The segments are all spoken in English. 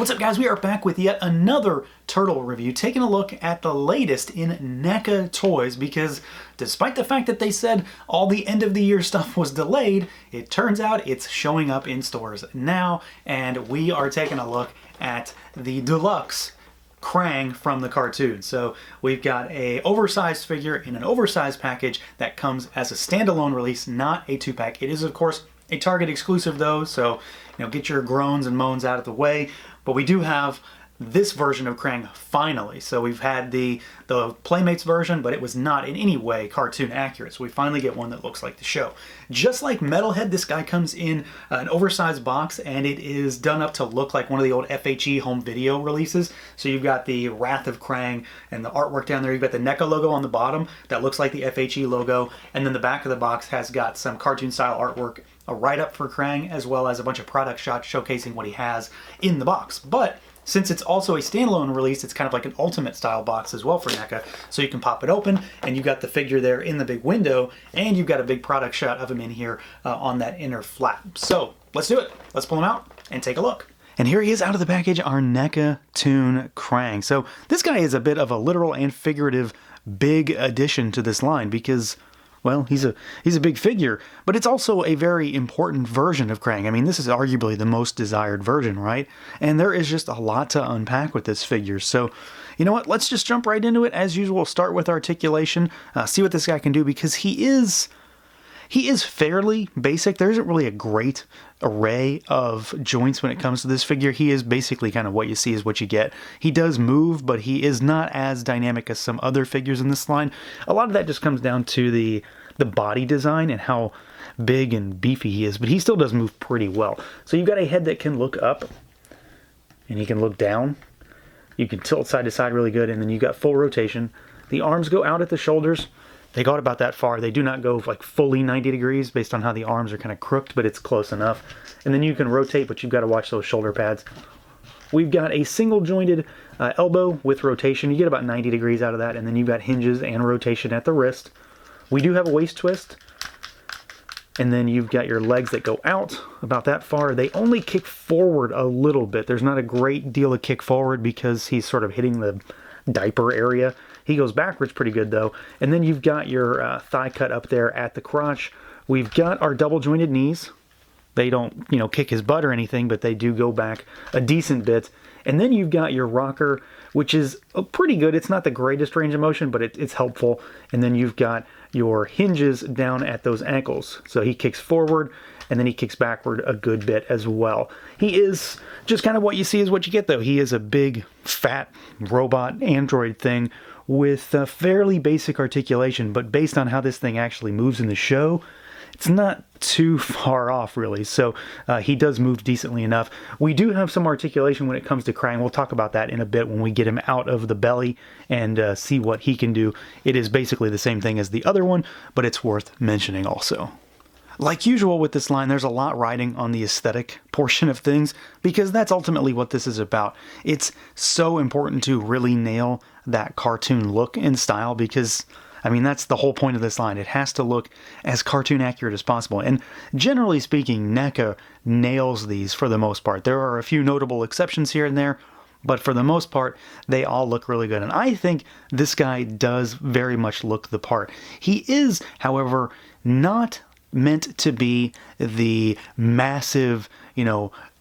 What's up, guys? We are back with yet another turtle review, taking a look at the latest in NECA toys, because despite the fact that they said all the end of the year stuff was delayed, it turns out it's showing up in stores now, and we are taking a look at the deluxe Krang from the cartoon. So we've got a oversized figure in an oversized package that comes as a standalone release, not a 2-pack. It is, of course, a Target exclusive though, so get your groans and moans out of the way. But we do have this version of Krang finally. So we've had the Playmates version, but it was not in any way cartoon accurate. So we finally get one that looks like the show. Just like Metalhead, this guy comes in an oversized box, and it is done up to look like one of the old FHE home video releases. So you've got the Wrath of Krang and the artwork down there. You've got the NECA logo on the bottom that looks like the FHE logo, and then the back of the box has got some cartoon style artwork, a write-up for Krang, as well as a bunch of product shots showcasing what he has in the box. But since it's also a standalone release, it's kind of like an ultimate style box as well for NECA. So you can pop it open, and you've got the figure there in the big window, and you've got a big product shot of him in here on that inner flap. So let's do it. Let's pull him out and take a look. And here he is out of the package, our NECA Toon Krang. So this guy is a bit of a literal and figurative big addition to this line because, well, he's a big figure, but it's also a very important version of Krang. I mean, this is arguably the most desired version, right? And there is just a lot to unpack with this figure. So, you know what? Let's just jump right into it. As usual, start with articulation, see what this guy can do, because he is fairly basic. There isn't really a great array of joints when it comes to this figure. He is basically kind of what you see is what you get. He does move, but he is not as dynamic as some other figures in this line. A lot of that just comes down to the body design and how big and beefy he is, but he still does move pretty well. So you've got a head that can look up, and he can look down. You can tilt side to side really good, and then you've got full rotation. The arms go out at the shoulders. They go out about that far. They do not go like fully 90 degrees based on how the arms are kind of crooked, but it's close enough. And then you can rotate, but you've got to watch those shoulder pads. We've got a single jointed elbow with rotation. You get about 90 degrees out of that, and then you've got hinges and rotation at the wrist. We do have a waist twist, and then you've got your legs that go out about that far. They only kick forward a little bit. There's not a great deal of kick forward because he's sort of hitting the diaper area. He goes backwards pretty good though. And then you've got your thigh cut up there at the crotch. We've got our double jointed knees. They don't, kick his butt or anything, but they do go back a decent bit. And then you've got your rocker, which is pretty good. It's not the greatest range of motion, but it's helpful. And then you've got your hinges down at those ankles. So he kicks forward, and then he kicks backward a good bit as well. He is just kind of what you see is what you get, though. He is a big, fat robot android thing with fairly basic articulation, but based on how this thing actually moves in the show, it's not too far off, really. So he does move decently enough. We do have some articulation when it comes to Krang. We'll talk about that in a bit when we get him out of the belly and see what he can do. It is basically the same thing as the other one, but it's worth mentioning also. Like usual with this line, there's a lot riding on the aesthetic portion of things, because that's ultimately what this is about. It's so important to really nail that cartoon look and style, because I mean, that's the whole point of this line. It has to look as cartoon accurate as possible. And generally speaking, NECA nails these for the most part. There are a few notable exceptions here and there, but for the most part, they all look really good. And I think this guy does very much look the part. He is, however, not meant to be the massive,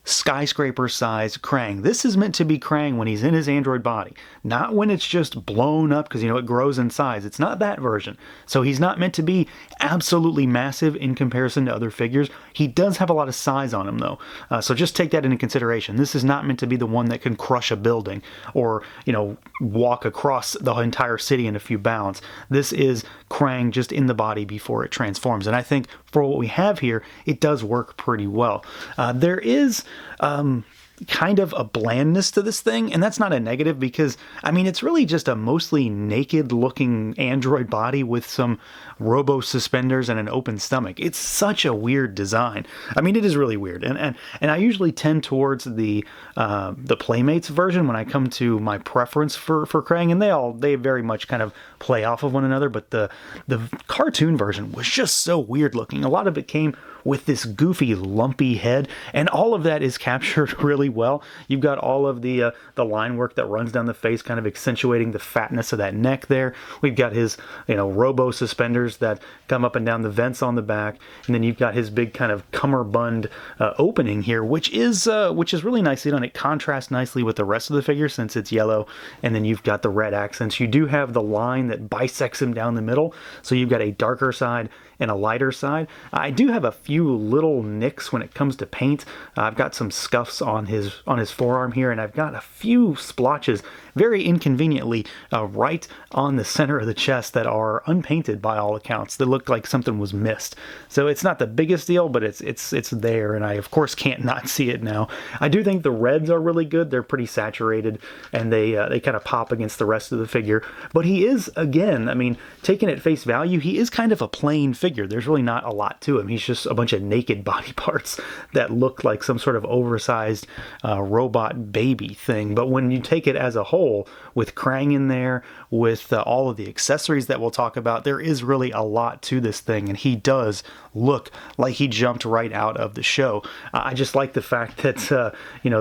skyscraper-sized Krang. This is meant to be Krang when he's in his android body, not when it's just blown up because, it grows in size. It's not that version. So he's not meant to be absolutely massive in comparison to other figures. He does have a lot of size on him, though. So just take that into consideration. This is not meant to be the one that can crush a building or, walk across the entire city in a few bounds. This is Krang just in the body before it transforms. And I think for what we have here, it does work pretty well. There is kind of a blandness to this thing, and that's not a negative because, I mean, it's really just a mostly naked-looking android body with some robo suspenders and an open stomach. It's such a weird design. I mean, it is really weird, and I usually tend towards the Playmates version when I come to my preference for Krang, and they very much kind of play off of one another, but the cartoon version was just so weird looking. A lot of it came with this goofy, lumpy head, and all of that is captured really well. You've got all of the line work that runs down the face, kind of accentuating the fatness of that neck there. We've got his, robo suspenders that come up and down the vents on the back, and then you've got his big kind of cummerbund opening here, which is really nicely done. It contrasts nicely with the rest of the figure since it's yellow, and then you've got the red accents. You do have the line that bisects him down the middle, so you've got a darker side and a lighter side. I do have a few little nicks when it comes to paint. I've got some scuffs on his forearm here, and I've got a few splotches, very inconveniently, right on the center of the chest that are unpainted by all accounts. They look like something was missed. So it's not the biggest deal, but it's there, and I of course can't not see it now. I do think the reds are really good. They're pretty saturated, and they kind of pop against the rest of the figure. But he is, again, I mean, taken at face value, he is kind of a plain figure. There's really not a lot to him. He's just a bunch of naked body parts that look like some sort of oversized robot baby thing. But when you take it as a whole, with Krang in there, with all of the accessories that we'll talk about, there is really a lot to this thing, and he does look like he jumped right out of the show. I just like the fact that,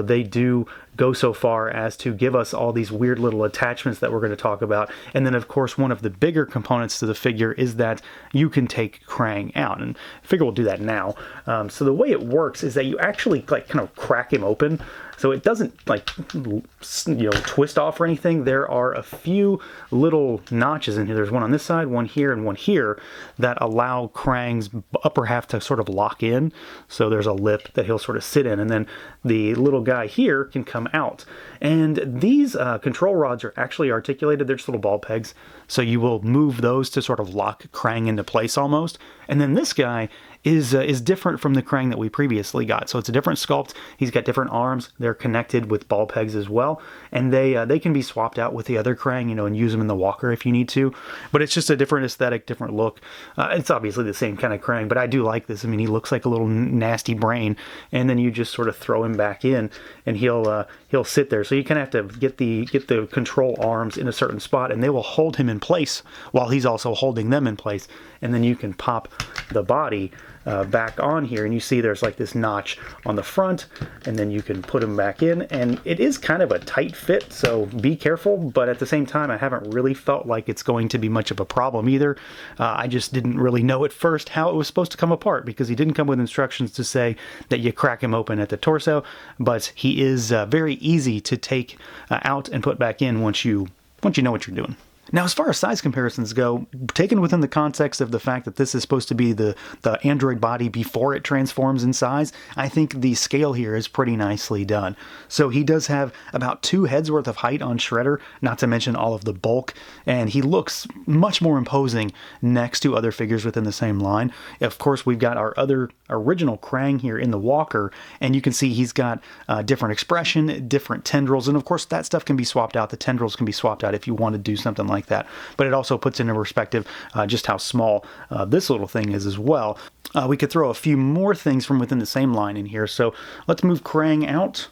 they do go so far as to give us all these weird little attachments that we're going to talk about. And then, of course, one of the bigger components to the figure is that you can take Krang out. And I figure we'll do that now. So the way it works is that you actually kind of crack him open. So it doesn't twist off or anything. There are a few little notches in here. There's one on this side, one here, and one here that allow Krang's upper half to sort of lock in. So there's a lip that he'll sort of sit in, and then the little guy here can come out. And these control rods are actually articulated. They're just little ball pegs. So you will move those to sort of lock Krang into place almost. And then this guy is different from the Krang that we previously got. So it's a different sculpt. He's got different arms. They're connected with ball pegs as well. And they can be swapped out with the other Krang, and use them in the walker if you need to. But it's just a different aesthetic, different look. It's obviously the same kind of Krang, but I do like this. I mean, he looks like a little nasty brain. And then you just sort of throw him back in, and he'll sit there. So you kind of have to get the control arms in a certain spot, and they will hold him in place while he's also holding them in place. And then you can pop the body back on here, and you see there's like this notch on the front, and then you can put them back in, and it is kind of a tight fit, so be careful. But at the same time, I haven't really felt like it's going to be much of a problem either. I just didn't really know at first how it was supposed to come apart, because he didn't come with instructions to say that you crack him open at the torso, but he is very easy to take out and put back in once you know what you're doing. Now, as far as size comparisons go, taken within the context of the fact that this is supposed to be the android body before it transforms in size, I think the scale here is pretty nicely done. So he does have about 2 heads worth of height on Shredder, not to mention all of the bulk, and he looks much more imposing next to other figures within the same line. Of course, we've got our other original Krang here in the walker, and you can see he's got different expression, different tendrils, and of course that stuff can be swapped out. The tendrils can be swapped out if you want to do something like that. But it also puts into perspective just how small this little thing is as well. We could throw a few more things from within the same line in here. So let's move Krang out,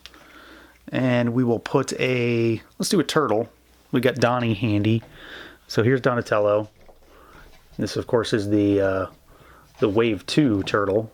and we will put let's do a turtle. We got Donnie handy. So here's Donatello. This, of course, is the Wave 2 turtle.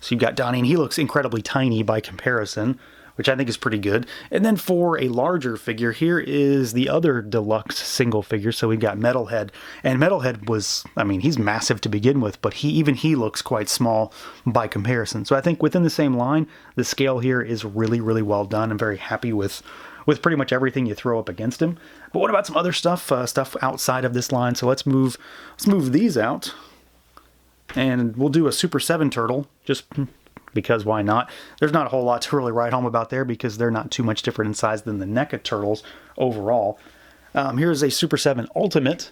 So you've got Donnie, and he looks incredibly tiny by comparison, which I think is pretty good. And then for a larger figure, here is the other deluxe single figure. So we've got Metalhead. And Metalhead he's massive to begin with, but he looks quite small by comparison. So I think within the same line, the scale here is really, really well done. I'm very happy with pretty much everything you throw up against him. But what about some other stuff outside of this line? So let's move these out. And we'll do a Super 7 turtle, just because why not? There's not a whole lot to really write home about there, because they're not too much different in size than the NECA turtles overall. Here's a Super 7 Ultimate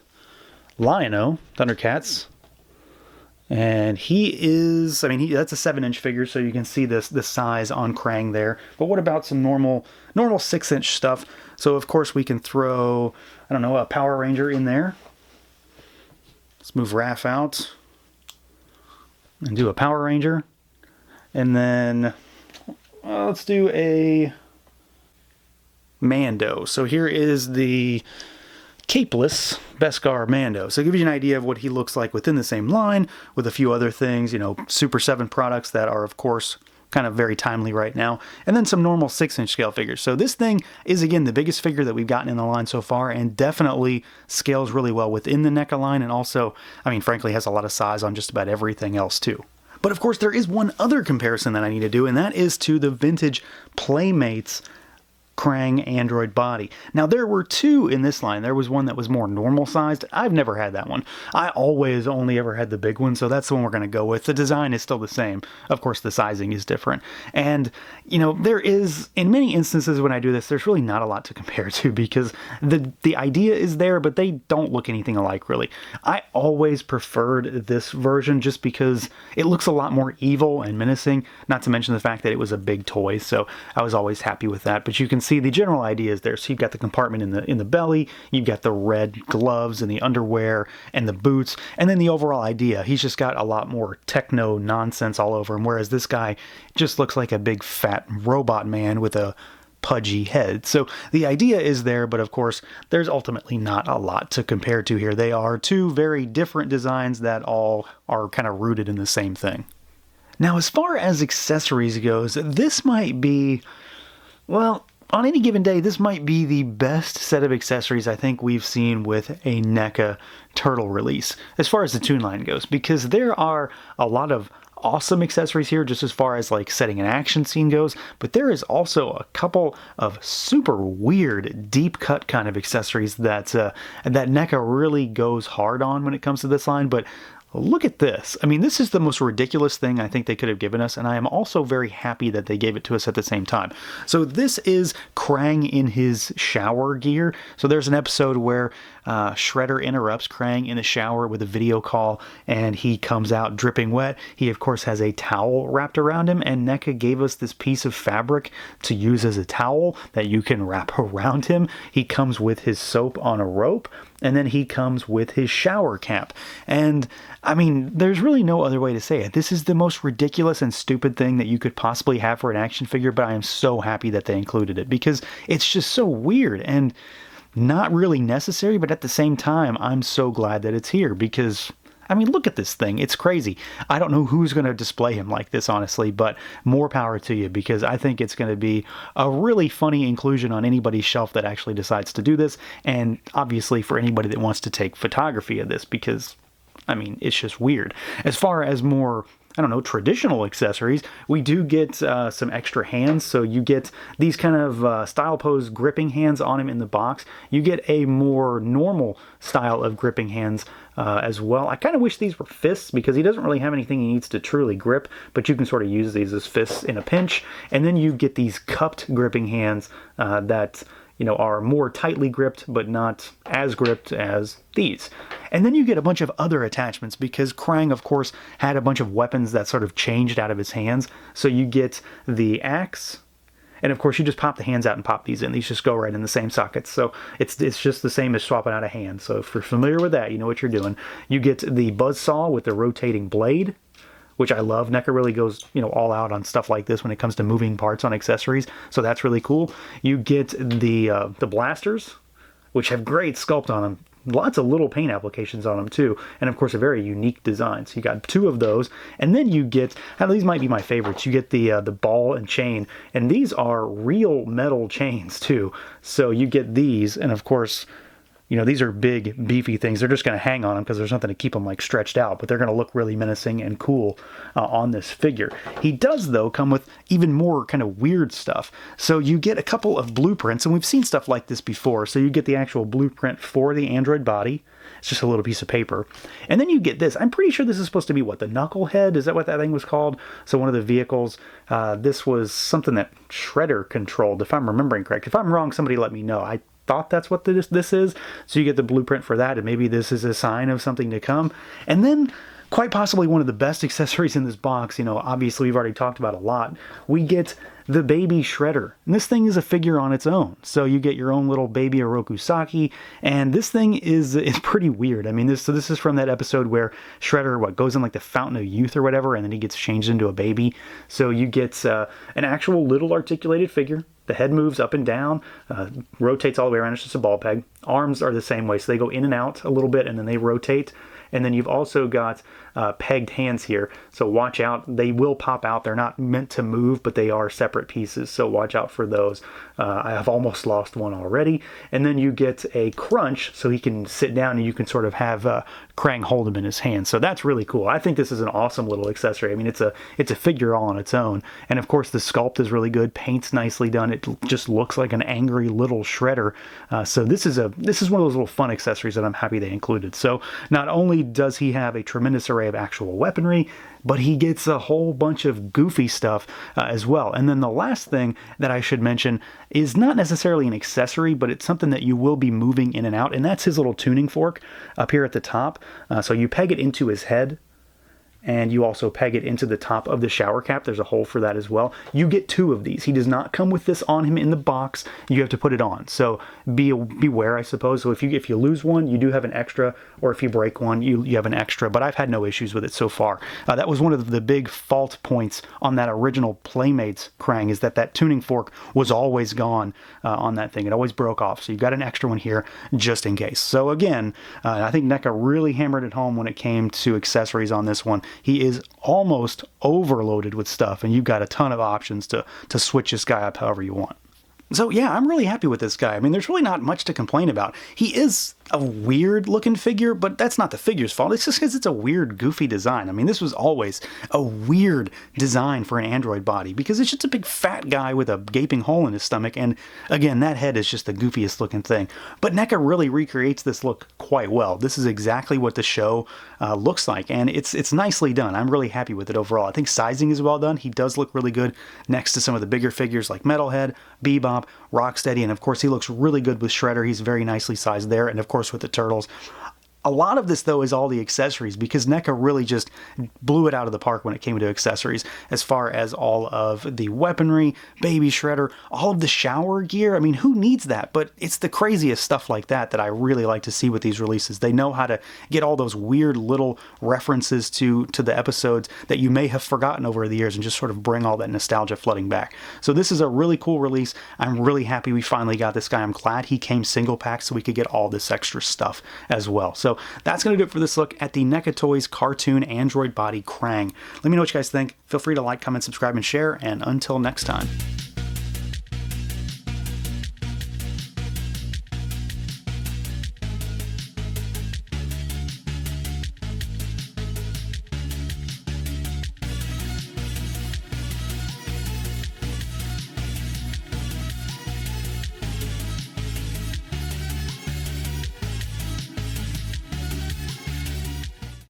Lion-O Thundercats. And that's a 7-inch figure, so you can see the size on Krang there. But what about some normal 6-inch stuff? So of course we can throw, a Power Ranger in there. Let's move Raph out and do a Power Ranger. And then let's do a Mando. So here is the capeless Beskar Mando. So it gives you an idea of what he looks like within the same line, with a few other things, Super 7 products that are, of course, kind of very timely right now. And then some normal 6-inch scale figures. So this thing is, again, the biggest figure that we've gotten in the line so far, and definitely scales really well within the NECA line, and also, I mean, frankly, has a lot of size on just about everything else too. But of course, there is one other comparison that I need to do, and that is to the vintage Playmates Krang Android body. Now, there were two in this line. There was one that was more normal sized. I've never had that one. I always only ever had the big one, so that's the one we're going to go with. The design is still the same. Of course, the sizing is different. And, you know, there is, in many instances when I do this, there's really not a lot to compare to, because the idea is there, but they don't look anything alike, really. I always preferred this version just because it looks a lot more evil and menacing, not to mention the fact that it was a big toy, so I was always happy with that. But you can see the general idea is there. So you've got the compartment in the belly, you've got the red gloves and the underwear and the boots, and then the overall idea. He's just got a lot more techno nonsense all over him, whereas this guy just looks like a big fat robot man with a pudgy head. So the idea is there, but of course there's ultimately not a lot to compare to here. They are two very different designs that all are kind of rooted in the same thing. Now, as far as accessories goes, this might be, well, on any given day, this might be the best set of accessories I think we've seen with a NECA Turtle release, as far as the Toon line goes, because there are a lot of awesome accessories here just as far as like setting an action scene goes, but there is also a couple of super weird deep cut kind of accessories that NECA really goes hard on when it comes to this line. But look at this. I mean, this is the most ridiculous thing I think they could have given us, and I am also very happy that they gave it to us at the same time. So this is Krang in his shower gear. So there's an episode where Shredder interrupts Krang in the shower with a video call, and he comes out dripping wet. He, of course, has a towel wrapped around him, and NECA gave us this piece of fabric to use as a towel that you can wrap around him. He comes with his soap on a rope, and then he comes with his shower cap. And I mean, there's really no other way to say it. This is the most ridiculous and stupid thing that you could possibly have for an action figure, but I am so happy that they included it because it's just so weird and not really necessary, but at the same time, I'm so glad that it's here because, I mean, look at this thing. It's crazy. I don't know who's going to display him like this, honestly, but more power to you because I think it's going to be a really funny inclusion on anybody's shelf that actually decides to do this, and obviously for anybody that wants to take photography of this because, I mean, it's just weird. As far as more, I don't know, traditional accessories, we do get some extra hands. So you get these kind of style pose gripping hands on him in the box. You get a more normal style of gripping hands as well. I kind of wish these were fists because he doesn't really have anything he needs to truly grip, but you can sort of use these as fists in a pinch. And then you get these cupped gripping hands that, you know, are more tightly gripped, but not as gripped as these. And then you get a bunch of other attachments because Krang, of course, had a bunch of weapons that sort of changed out of his hands. So you get the axe, and of course you just pop the hands out and pop these in. These just go right in the same sockets. So it's just the same as swapping out a hand. So if you're familiar with that, you know what you're doing. You get the buzzsaw with the rotating blade, which I love. NECA really goes, you know, all out on stuff like this when it comes to moving parts on accessories. So that's really cool. You get the blasters, which have great sculpt on them. Lots of little paint applications on them too. And of course a very unique design. So you got two of those. And then you get, these might be my favorites. You get the ball and chain. And these are real metal chains too. So you get these, and of course, you know, these are big, beefy things. They're just going to hang on them because there's nothing to keep them like stretched out, but they're going to look really menacing and cool on this figure. He does, though, come with even more kind of weird stuff. So you get a couple of blueprints, and we've seen stuff like this before. So you get the actual blueprint for the android body. It's just a little piece of paper. And then you get this. I'm pretty sure this is supposed to be, what, the Knucklehead? Is that what that thing was called? So one of the vehicles, this was something that Shredder controlled, if I'm remembering correct. If I'm wrong, somebody let me know. I thought that's what this is. So you get the blueprint for that, and maybe this is a sign of something to come. And then quite possibly one of the best accessories in this box, you know, obviously we've already talked about a lot. We get the baby Shredder. And this thing is a figure on its own. So you get your own little baby Orokusaki, and this thing is pretty weird. I mean, this is from that episode where Shredder, goes in like the Fountain of Youth or whatever, and then he gets changed into a baby. So you get an actual little articulated figure. The head moves up and down, rotates all the way around. It's just a ball peg. Arms are the same way, so they go in and out a little bit, and then they rotate. And then you've also got pegged hands here, so watch out. They will pop out. They're not meant to move, but they are separate pieces, so watch out for those. I have almost lost one already. And then you get a crunch, so he can sit down and you can sort of have Krang hold him in his hand. So that's really cool. I think this is an awesome little accessory. I mean, it's a figure all on its own. And of course, the sculpt is really good. Paint's nicely done. It just looks like an angry little Shredder. So this is one of those little fun accessories that I'm happy they included. So not only does he have a tremendous array of actual weaponry, but he gets a whole bunch of goofy stuff as well. And then the last thing that I should mention is not necessarily an accessory, but it's something that you will be moving in and out, and that's his little tuning fork up here at the top. So you peg it into his head, and you also peg it into the top of the shower cap. There's a hole for that as well. You get 2 of these. He does not come with this on him in the box. You have to put it on. So beware, I suppose. So if you lose one, you do have an extra, or if you break one, you have an extra. But I've had no issues with it so far. That was one of the big fault points on that original Playmates Krang, is that tuning fork was always gone on that thing. It always broke off. So you've got an extra one here just in case. So again, I think NECA really hammered it home when it came to accessories on this one. He is almost overloaded with stuff, and you've got a ton of options to switch this guy up however you want. So yeah, I'm really happy with this guy. I mean, there's really not much to complain about. He is a weird looking figure, but that's not the figure's fault. It's just because it's a weird, goofy design. I mean, this was always a weird design for an android body, because it's just a big fat guy with a gaping hole in his stomach, and again, that head is just the goofiest looking thing. But NECA really recreates this look quite well. This is exactly what the show looks like, and it's nicely done. I'm really happy with it overall. I think sizing is well done. He does look really good next to some of the bigger figures like Metalhead, Bebop, Rocksteady, and of course he looks really good with Shredder. He's very nicely sized there, and of course with the Turtles. A lot of this, though, is all the accessories, because NECA really just blew it out of the park when it came to accessories, as far as all of the weaponry, Baby Shredder, all of the shower gear. I mean, who needs that? But it's the craziest stuff like that I really like to see with these releases. They know how to get all those weird little references to the episodes that you may have forgotten over the years, and just sort of bring all that nostalgia flooding back. So this is a really cool release. I'm really happy we finally got this guy. I'm glad he came single pack so we could get all this extra stuff as well. So that's going to do it for this look at the NECA Toys cartoon android body Krang. Let me know what you guys think. Feel free to like, comment, subscribe, and share, and until next time.